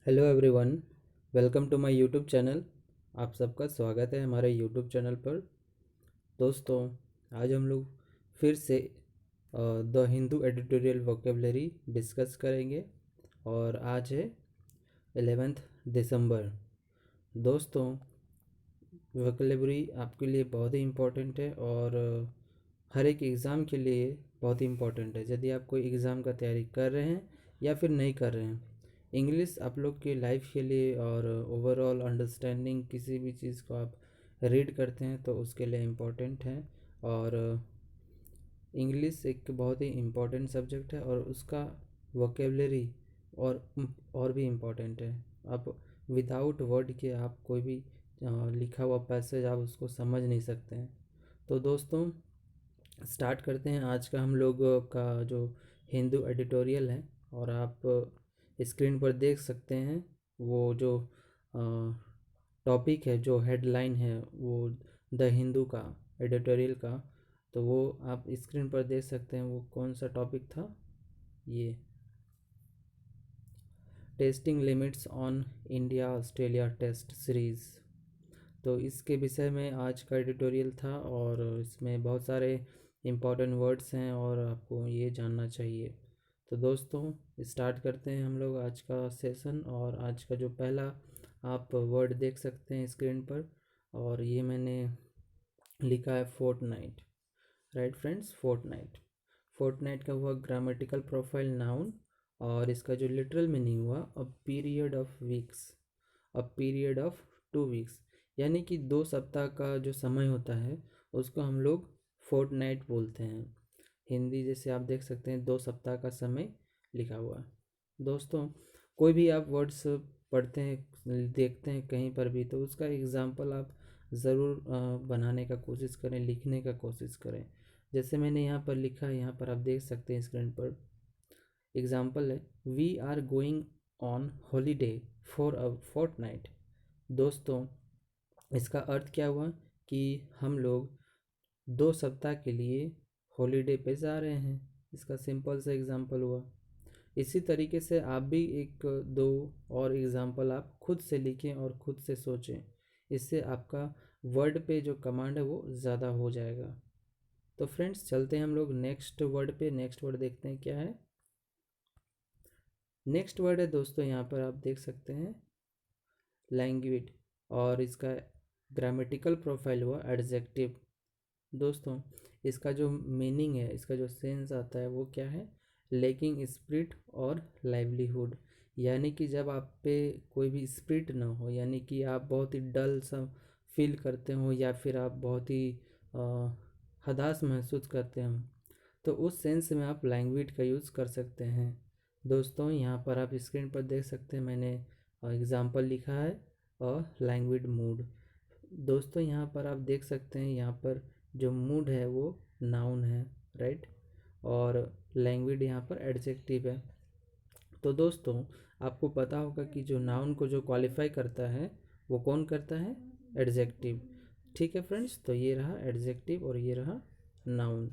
Hello everyone, welcome to my YouTube channel. आप सबका स्वागत है हमारे यूट्यूब चैनल पर। दोस्तों, आज हम लोग फिर से the Hindu editorial vocabulary discuss करेंगे और आज है 11 दिसंबर। दोस्तों, वोकेबलरी आपके लिए बहुत ही इम्पोर्टेंट है और हर एक एग्ज़ाम के लिए बहुत ही इम्पोर्टेंट है। यदि आप कोई एग्ज़ाम का तैयारी कर रहे हैं या फिर नहीं कर रहे हैं, इंग्लिश आप लोग के लाइफ के लिए और ओवरऑल अंडरस्टैंडिंग किसी भी चीज़ को आप रीड करते हैं तो उसके लिए इम्पोर्टेंट है। और इंग्लिश एक बहुत ही इम्पोर्टेंट सब्जेक्ट है और उसका वोकेबलरी और और भी इम्पोर्टेंट है। आप विदाउट वर्ड के आप कोई भी लिखा हुआ पैसेज आप उसको समझ नहीं सकते हैं। तो दोस्तों, स्टार्ट करते हैं आज का हम लोग का जो हिंदू एडिटोरियल है। और आप स्क्रीन पर देख सकते हैं वो जो टॉपिक है, जो हेडलाइन है वो द हिंदू का एडिटोरियल का। तो वो आप स्क्रीन पर देख सकते हैं वो कौन सा टॉपिक था। ये testing limits on India Australia test series. तो इसके विषय में आज का एडिटोरियल था और इसमें बहुत सारे इम्पोर्टेंट वर्ड्स हैं और आपको ये जानना चाहिए। तो दोस्तों, स्टार्ट करते हैं हम लोग आज का सेशन। और आज का जो पहला आप वर्ड देख सकते हैं स्क्रीन पर, और ये मैंने लिखा है fortnight. Right friends, fortnight. Fortnight का हुआ ग्रामेटिकल प्रोफाइल नाउन, और इसका जो लिटरल मीनिंग हुआ a period of weeks, a period of 2 weeks, यानी कि 2 सप्ताह का जो समय होता है उसको हम लोग फोर्टनाइट बोलते हैं। हिंदी जैसे आप देख सकते हैं 2 सप्ताह का समय लिखा हुआ है। दोस्तों, कोई भी आप वर्ड्स पढ़ते हैं देखते हैं कहीं पर भी, तो उसका एग्ज़ाम्पल आप ज़रूर बनाने का कोशिश करें, लिखने का कोशिश करें। जैसे मैंने यहाँ पर लिखा है, यहाँ पर आप देख सकते हैं स्क्रीन पर एग्ज़ाम्पल है, we are going on holiday for a fortnight. दोस्तों, इसका अर्थ क्या हुआ कि हम लोग 2 सप्ताह के लिए हॉलीडे पे जा रहे हैं। इसका सिंपल सा एग्जांपल हुआ। इसी तरीके से आप भी एक दो और एग्जांपल आप खुद से लिखें और खुद से सोचें। इससे आपका वर्ड पे जो कमांड है वो ज़्यादा हो जाएगा। तो फ्रेंड्स, चलते हैं हम लोग नेक्स्ट वर्ड पे। नेक्स्ट वर्ड देखते हैं क्या है। नेक्स्ट वर्ड है दोस्तों, यहाँ पर आप देख सकते हैं लैंग्वेज, और इसका ग्रामेटिकल प्रोफाइल हुआ एडजेक्टिव। दोस्तों, इसका जो मीनिंग है, इसका जो सेंस आता है वो क्या है, लैकिंग स्पिरिट और लाइवलीहुड। यानी कि जब आप पे कोई भी स्पिरिट ना हो, यानी कि आप बहुत ही डल सा फील करते हो या फिर आप बहुत ही हताश महसूस करते हो, तो उस सेंस में आप लैंग्वेज का यूज़ कर सकते हैं। दोस्तों, यहाँ पर आप स्क्रीन पर देख सकते हैं मैंने एग्ज़ाम्पल लिखा है और लैंग्वेज मूड। दोस्तों, यहाँ पर आप देख सकते हैं यहाँ पर जो मूड है वो नाउन है, राइट, और लैंग्वेज यहाँ पर एडजेक्टिव है। तो दोस्तों, आपको पता होगा कि जो नाउन को जो क्वालिफाई करता है वो कौन करता है, एडजेक्टिव। ठीक है फ्रेंड्स, तो ये रहा एडजेक्टिव और ये रहा नाउन।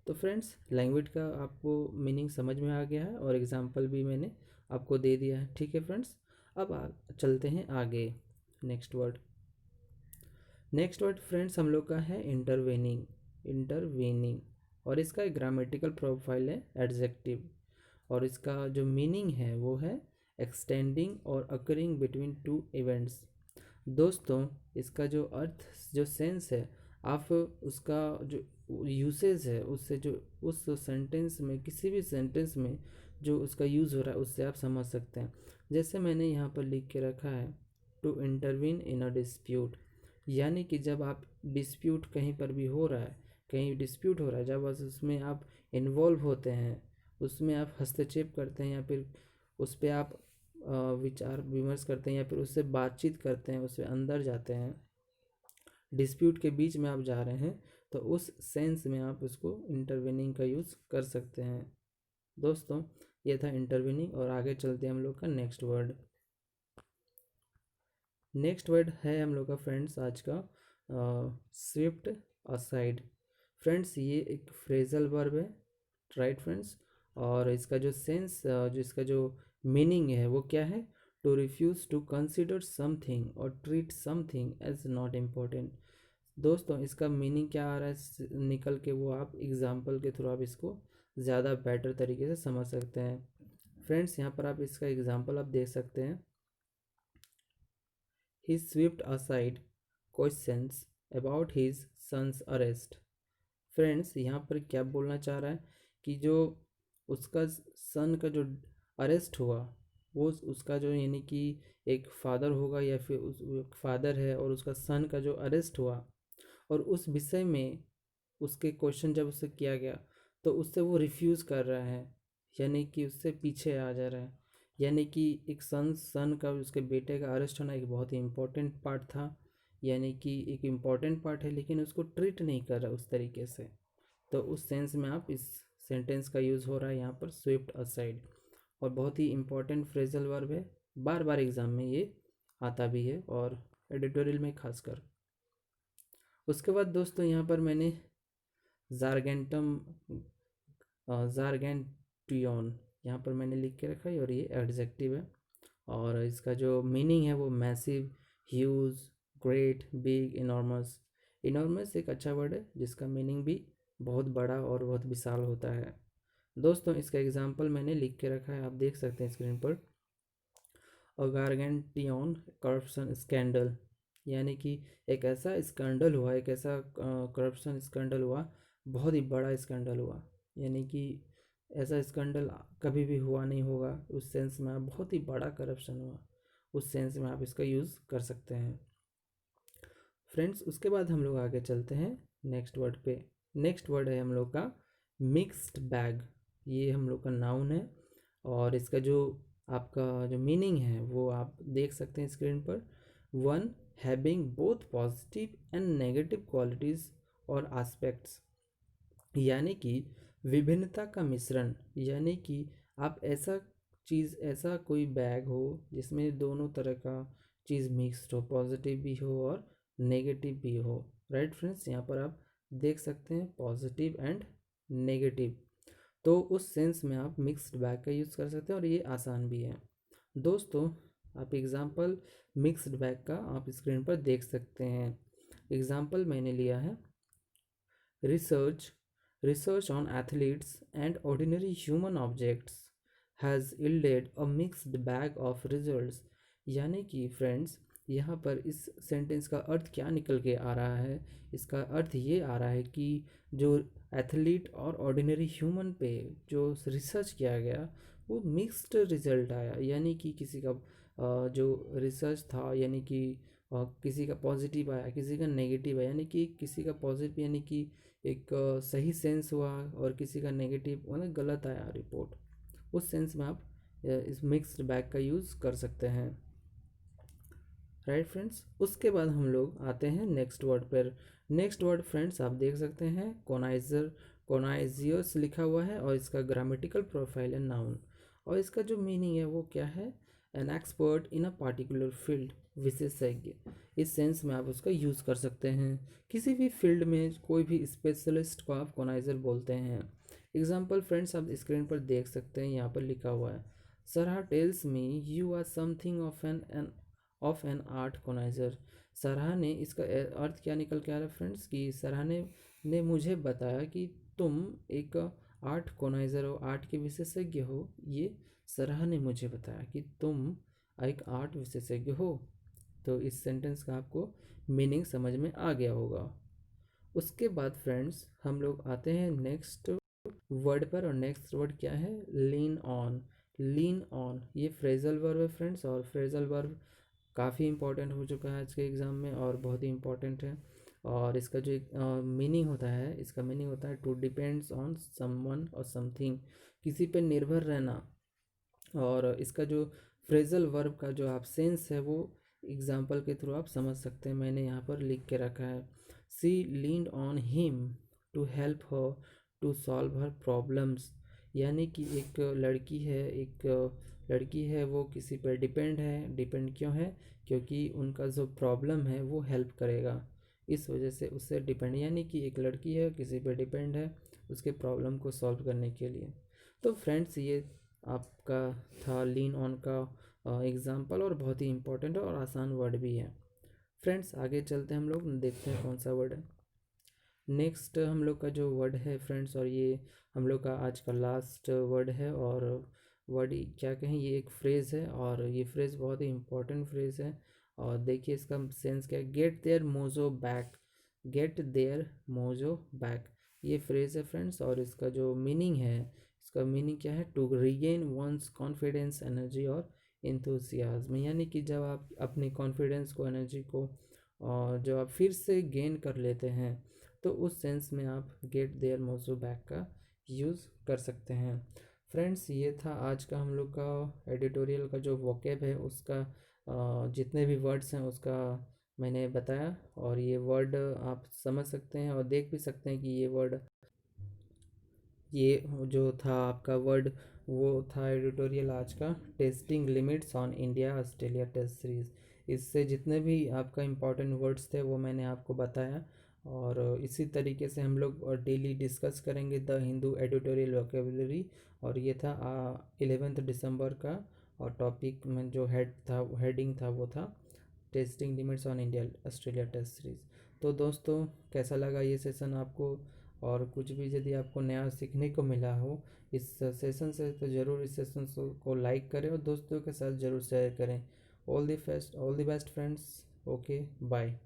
तो फ्रेंड्स, लैंग्वेज का आपको मीनिंग समझ में आ गया है और एग्जांपल भी मैंने आपको दे दिया है। ठीक है फ्रेंड्स, अब चलते हैं आगे। Next word. Next word friends हम लोग का है इंटरवेनिंग। इंटरवेनिंग, और इसका एक ग्रामेटिकल प्रोफाइल है एडजेक्टिव, और इसका जो मीनिंग है वो है एक्सटेंडिंग और अकरिंग बिटवीन टू इवेंट्स। दोस्तों, इसका जो अर्थ, जो सेंस है, आप उसका जो यूसेज है उससे, जो उस सेंटेंस में, किसी भी सेंटेंस में जो उसका यूज़ हो रहा है उससे आप समझ सकते हैं। जैसे मैंने यहाँ पर लिख के रखा है, to intervene in a dispute, यानी कि जब आप डिस्प्यूट कहीं पर भी हो रहा है, कहीं डिस्प्यूट हो रहा है, जब उसमें आप इन्वॉल्व होते हैं, उसमें आप हस्तक्षेप करते हैं या फिर उस पर आप विचार विमर्श करते हैं या फिर उससे बातचीत करते हैं, उससे अंदर जाते हैं, डिस्प्यूट के बीच में आप जा रहे हैं, तो उस सेंस में आप उसको इंटरवेनिंग का यूज़ कर सकते हैं। दोस्तों, ये था इंटरवेनिंग, और आगे चलते हैं हम लोग का नेक्स्ट वर्ड। नेक्स्ट वर्ड है हम लोग का फ्रेंड्स आज का स्विफ्ट असाइड। फ्रेंड्स, ये एक फ्रेजल वर्ब है, राइट फ्रेंड्स, और इसका जो सेंस, जो इसका जो मीनिंग है वो क्या है, to refuse to consider something or treat something as not important। दोस्तों इसका मीनिंग क्या आ रहा है निकल के, वो आप एग्जाम्पल के थ्रू आप इसको ज़्यादा बेटर तरीके से समझ सकते हैं। फ्रेंड्स यहाँ पर आप इसका एग्जाम्पल आप देख सकते हैं। He swept aside questions about his sons arrest. Friends यहाँ पर क्या बोलना चाह रहा है कि जो उसका सन का जो अरेस्ट हुआ, वो उसका जो यानी कि एक फादर होगा या फिर उस फादर है और उसका सन का जो अरेस्ट हुआ, और उस विषय में उसके क्वेश्चन जब उससे किया गया तो उससे वो रिफ्यूज़ कर रहा है, यानी कि उससे पीछे आ जा रहा है। यानी कि एक सन का उसके बेटे का अरेस्ट होना एक बहुत ही इम्पोर्टेंट पार्ट था, यानी कि एक इम्पॉर्टेंट पार्ट है, लेकिन उसको ट्रीट नहीं कर रहा उस तरीके से। तो उस सेंस में आप इस सेंटेंस का यूज़ हो रहा है यहाँ पर स्विफ्ट असाइड, और बहुत ही इम्पॉर्टेंट फ्रेजल वर्ब है, बार बार एग्ज़ाम में ये आता भी है और एडिटोरियल में खासकर। उसके बाद दोस्तों यहाँ पर मैंने जारगेंटियन यहाँ पर मैंने लिख के रखा है, और ये एडजेक्टिव है, और इसका जो मीनिंग है वो massive, huge, great, big, enormous. Enormous एक अच्छा वर्ड है जिसका मीनिंग भी बहुत बड़ा और बहुत विशाल होता है। दोस्तों इसका एग्जाम्पल मैंने लिख के रखा है, आप देख सकते हैं स्क्रीन पर। गारगेंटियन करप्शन स्कैंडल, यानी कि एक ऐसा स्कैंडल हुआ, एक ऐसा करप्शन स्कैंडल हुआ, बहुत ही बड़ा स्कैंडल हुआ, यानी कि ऐसा स्कैंडल कभी भी हुआ नहीं होगा, उस सेंस में आप बहुत ही बड़ा करप्शन हुआ, उस सेंस में आप इसका यूज़ कर सकते हैं। फ्रेंड्स उसके बाद हम लोग आगे चलते हैं नेक्स्ट वर्ड पे। नेक्स्ट वर्ड है हम लोग का मिक्स्ड बैग। ये हम लोग का नाउन है, और इसका जो आपका जो मीनिंग है वो आप देख सकते हैं स्क्रीन पर। One having both positive and negative qualities और एस्पेक्ट्स, यानी कि विभिन्नता का मिश्रण, यानी कि आप ऐसा चीज़, ऐसा कोई बैग हो जिसमें दोनों तरह का चीज़ मिक्स्ड हो, पॉजिटिव भी हो और नेगेटिव भी हो। राइट फ्रेंड्स, यहाँ पर आप देख सकते हैं पॉजिटिव एंड नेगेटिव, तो उस सेंस में आप मिक्स्ड बैग का यूज़ कर सकते हैं, और ये आसान भी है। दोस्तों आप एग्जांपल मिक्स्ड बैग का आप स्क्रीन पर देख सकते हैं। एग्जांपल मैंने लिया है, Research on athletes and ordinary human objects has yielded a mixed bag of results। यानी कि फ्रेंड्स यहाँ पर इस सेंटेंस का अर्थ क्या निकल के आ रहा है, इसका अर्थ ये आ रहा है कि जो एथलीट और ऑर्डिनरी ह्यूमन पे जो रिसर्च किया गया वो मिक्स्ड रिजल्ट आया, यानी कि किसी का जो रिसर्च था, यानी कि किसी का पॉजिटिव आया, किसी का नेगेटिव आया, यानी कि किसी का पॉजिटिव यानी कि एक सही सेंस हुआ, और किसी का नेगेटिव मतलब गलत आया रिपोर्ट, उस सेंस में आप इस मिक्स्ड बैग का यूज़ कर सकते हैं। राइट फ्रेंड्स, उसके बाद हम लोग आते हैं नेक्स्ट वर्ड पर। नेक्स्ट वर्ड फ्रेंड्स आप देख सकते हैं कोनाइजियस लिखा हुआ है, और इसका ग्रामेटिकल प्रोफाइल है नाउन, और इसका जो मीनिंग है वो क्या है, an expert in a particular field, विशेषज्ञ। इस सेंस में आप उसका यूज़ कर सकते हैं, किसी भी फील्ड में कोई भी स्पेशलिस्ट को आप कोनाइजर बोलते हैं। एग्जाम्पल फ्रेंड्स आप स्क्रीन पर देख सकते हैं, यहाँ पर लिखा हुआ है, Sarah tells me you are something of an art connoisseur. Sarah ने, इसका अर्थ क्या निकल के आ रहा है फ्रेंड्स, कि सरहा ने मुझे बताया कि तुम एक आर्ट कोनाइजर हो, आर्ट के विशेषज्ञ हो। ये सरहा ने मुझे बताया कि तुम एक आर्ट विशेषज्ञ हो। तो इस सेंटेंस का आपको मीनिंग समझ में आ गया होगा। उसके बाद फ्रेंड्स हम लोग आते हैं नेक्स्ट वर्ड पर, और नेक्स्ट वर्ड क्या है, लीन ऑन। लीन ऑन ये फ्रेजल वर्ब है फ्रेंड्स, और फ्रेजल वर्ब काफ़ी इंपॉर्टेंट हो चुका है आज के एग्ज़ाम में, और बहुत ही इंपॉर्टेंट है। और इसका जो मीनिंग होता है, इसका मीनिंग होता है टू डिपेंड्स ऑन समवन और समथिंग, किसी पे निर्भर रहना। और इसका जो फ्रेजल वर्ब का जो आप सेंस है वो एग्जाम्पल के थ्रू आप समझ सकते हैं, मैंने यहाँ पर लिख के रखा है। She leaned on him to help her to solve her problems, यानी कि एक लड़की है वो किसी पर डिपेंड है। डिपेंड क्यों है, क्योंकि उनका जो प्रॉब्लम है वो हेल्प करेगा, इस वजह से उससे डिपेंड, यानी कि एक लड़की है किसी पर डिपेंड है उसके प्रॉब्लम को सॉल्व करने के लिए। तो फ्रेंड्स ये आपका था लीन ऑन का एग्जाम्पल, और बहुत ही इम्पोर्टेंट और आसान वर्ड भी है। फ्रेंड्स आगे चलते हैं, हम लोग देखते हैं कौन सा वर्ड है। नेक्स्ट हम लोग का जो वर्ड है फ्रेंड्स, और ये हम लोग का आज का लास्ट वर्ड है, और वर्ड क्या कहें, ये एक फ्रेज़ है, और ये फ्रेज़ बहुत ही इम्पोर्टेंट फ्रेज़ है। और देखिए इसका सेंस क्या है, get their mojo back, get their mojo back, ये फ्रेज़ है फ्रेंड्स। और इसका जो मीनिंग है, इसका मीनिंग क्या है, to regain one's confidence, energy और इंथुसियाज्म, यानी कि जब आप अपनी कॉन्फिडेंस को, एनर्जी को, और जब आप फिर से गेन कर लेते हैं, तो उस सेंस में आप गेट देयर मोजो बैक का यूज़ कर सकते हैं। फ्रेंड्स ये था आज का हम लोग का एडिटोरियल का जो वोकेब है उसका, जितने भी वर्ड्स हैं उसका मैंने बताया, और ये वर्ड आप समझ सकते हैं और देख भी सकते हैं कि ये वर्ड, ये जो था आपका वर्ड, वो था एडिटोरियल आज का, testing limits on India Australia test series. इससे जितने भी आपका इम्पोर्टेंट वर्ड्स थे वो मैंने आपको बताया, और इसी तरीके से हम लोग डेली डिस्कस करेंगे द हिंदू एडिटोरियल वोकेबलरी। और ये था 11 दिसंबर का, और टॉपिक में जो हेडिंग था वो था testing limits on India Australia test series. तो दोस्तों कैसा लगा ये सेशन आपको, और कुछ भी यदि आपको नया सीखने को मिला हो इस सेशन से, तो ज़रूर इस सेशन को लाइक करें और दोस्तों के साथ ज़रूर शेयर करें। All the best friends. Okay bye.